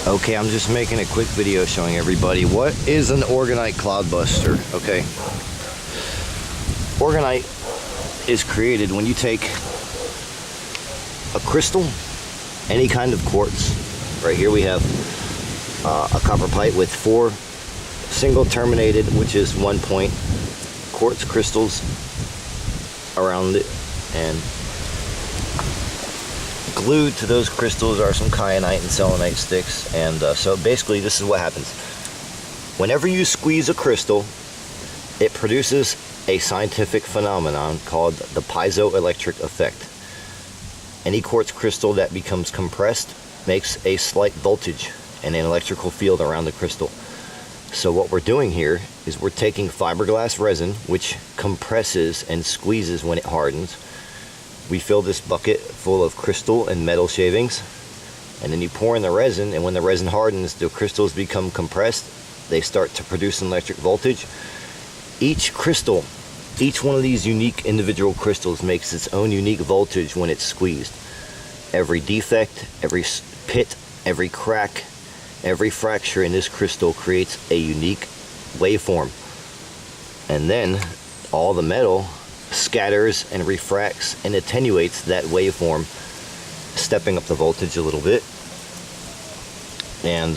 Okay, I'm just making a quick video showing everybody what is an Orgonite Cloudbuster. Okay, Orgonite is created when you take a crystal, any kind of quartz. Right here we have a copper pipe with 4 single terminated, which is 1 point, quartz crystals around it, and glued to those crystals are some kyanite and selenite sticks. And so basically this is what happens. Whenever you squeeze a crystal, it produces a scientific phenomenon called the piezoelectric effect. Any quartz crystal that becomes compressed makes a slight voltage and an electrical field around the crystal. So what we're doing here is we're taking fiberglass resin, which compresses and squeezes when it hardens. We fill this bucket full of crystal and metal shavings, and then you pour in the resin, and when the resin hardens, the crystals become compressed. They start to produce an electric voltage. Each crystal, each one of these unique individual crystals makes its own unique voltage when it's squeezed. Every defect, every pit, every crack, every fracture in this crystal creates a unique waveform. And then all the metal scatters and refracts and attenuates that waveform, stepping up the voltage a little bit. And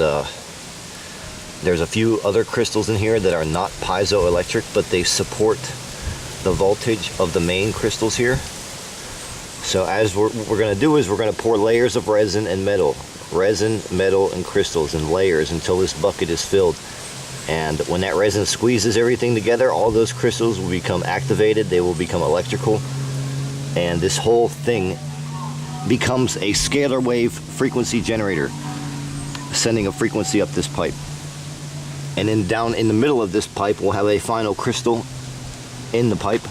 there's a few other crystals in here that are not piezoelectric, but they support the voltage of the main crystals here. So as what we're going to do is we're going to pour layers of resin and metal, and crystals in layers until this bucket is filled. And when that resin squeezes everything together, all those crystals will become activated, they will become electrical, and this whole thing becomes a scalar wave frequency generator, sending a frequency up this pipe. And then down in the middle of this pipe, we'll have a final crystal in the pipe,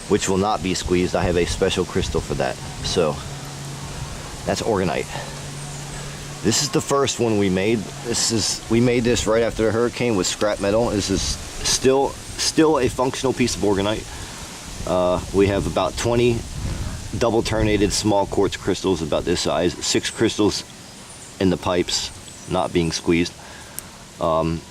which will not be squeezed. I have a special crystal for that. So that's Orgonite. This is the first one we made. We made this right after the hurricane with scrap metal. This is still a functional piece of Orgonite. We have about 20 double terminated small quartz crystals about this size, 6 crystals in the pipes not being squeezed. And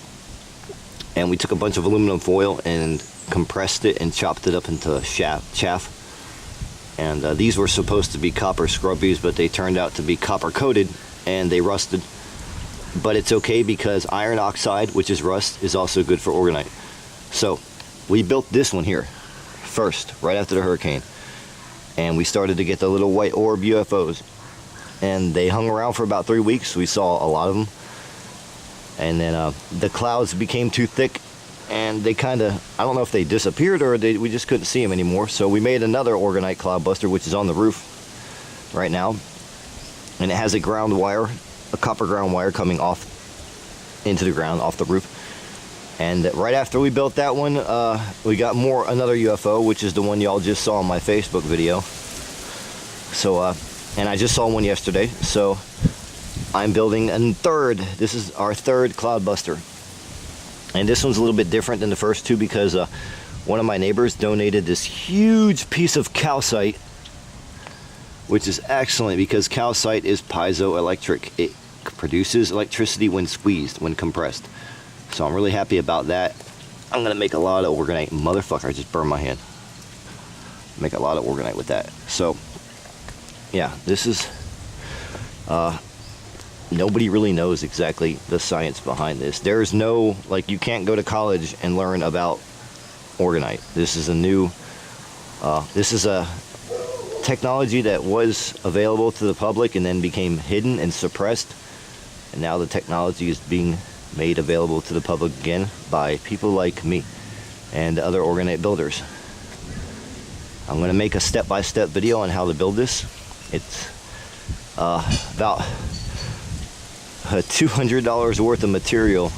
we took a bunch of aluminum foil and compressed it and chopped it up into chaff. And these were supposed to be copper scrubbies, but they turned out to be copper coated and they rusted. But it's okay because iron oxide, which is rust, is also good for Orgonite. So we built this one here first, right after the hurricane, and we started to get the little white orb UFOs, and they hung around for about 3 weeks. We saw a lot of them, and then the clouds became too thick, and they kind of, I don't know if they disappeared or we just couldn't see them anymore. So we made another Orgonite Cloudbuster, which is on the roof right now, and it has a ground wire, a copper ground wire coming off into the ground off the roof. And right after we built that one, we got another UFO, which is the one y'all just saw in my Facebook video. So and I just saw one yesterday, so I'm building a third. This is our third Cloudbuster, and this one's a little bit different than the first two because one of my neighbors donated this huge piece of calcite, which is excellent because calcite is piezoelectric. It produces electricity when squeezed, when compressed. So I'm really happy about that. I'm gonna make a lot of Orgonite. Motherfucker, I just burned my hand. Make a lot of Orgonite with that. So yeah, this is nobody really knows exactly the science behind this. There's no, like, you can't go to college and learn about Orgonite. This is a new this is a technology that was available to the public and then became hidden and suppressed, and now the technology is being made available to the public again by people like me and other Orgonite builders. I'm going to make a step-by-step video on how to build this. It's about $200 worth of material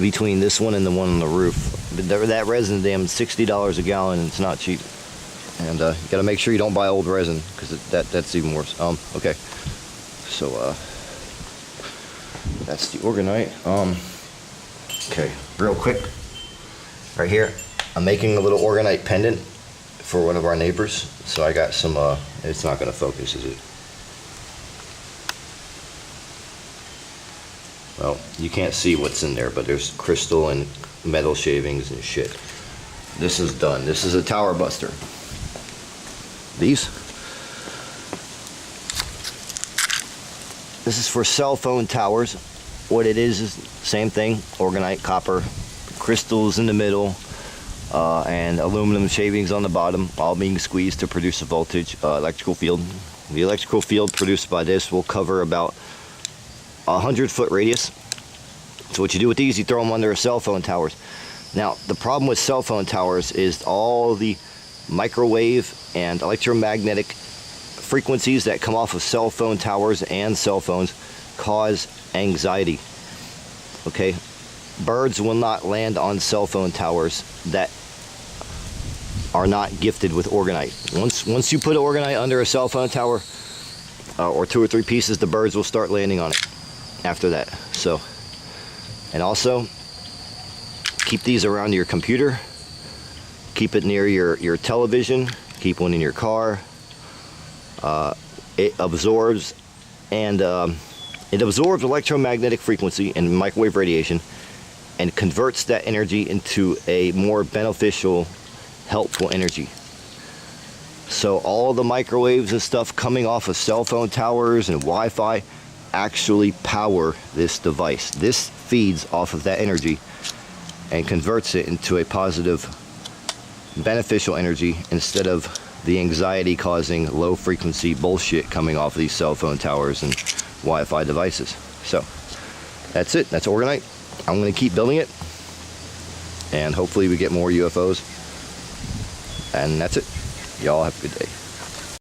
between this one and the one on the roof. That resin, damn, $60 a gallon, and it's not cheap. And you gotta make sure you don't buy old resin, because that's even worse. Okay, so that's the Orgonite. Okay, real quick, right here, I'm making a little Orgonite pendant for one of our neighbors. So I got some. It's not gonna focus, is it? Well, you can't see what's in there, but there's crystal and metal shavings and shit. This is done. This is a Towerbuster. This is for cell phone towers. What it is same thing, Orgonite, copper, crystals in the middle, and aluminum shavings on the bottom, all being squeezed to produce a voltage, electrical field. The electrical field produced by this will cover about 100-foot radius. So what you do with these, you throw them under cell phone towers. Now, the problem with cell phone towers is all the microwave and electromagnetic frequencies that come off of cell phone towers and cell phones cause anxiety. Okay? Birds will not land on cell phone towers that are not gifted with Orgonite. Once you put Orgonite under a cell phone tower, or 2 or 3 pieces, the birds will start landing on it after that. So, and also, keep these around your computer. Keep it near your television. Keep one in your car. It absorbs electromagnetic frequency and microwave radiation and converts that energy into a more beneficial, helpful energy. So all the microwaves and stuff coming off of cell phone towers and Wi-Fi actually power this device. This feeds off of that energy and converts it into a positive, beneficial energy instead of the anxiety causing low frequency bullshit coming off of these cell phone towers and Wi-Fi devices. So that's it. That's Orgonite. I'm going to keep building it, and hopefully we get more UFOs. And that's it. Y'all have a good day.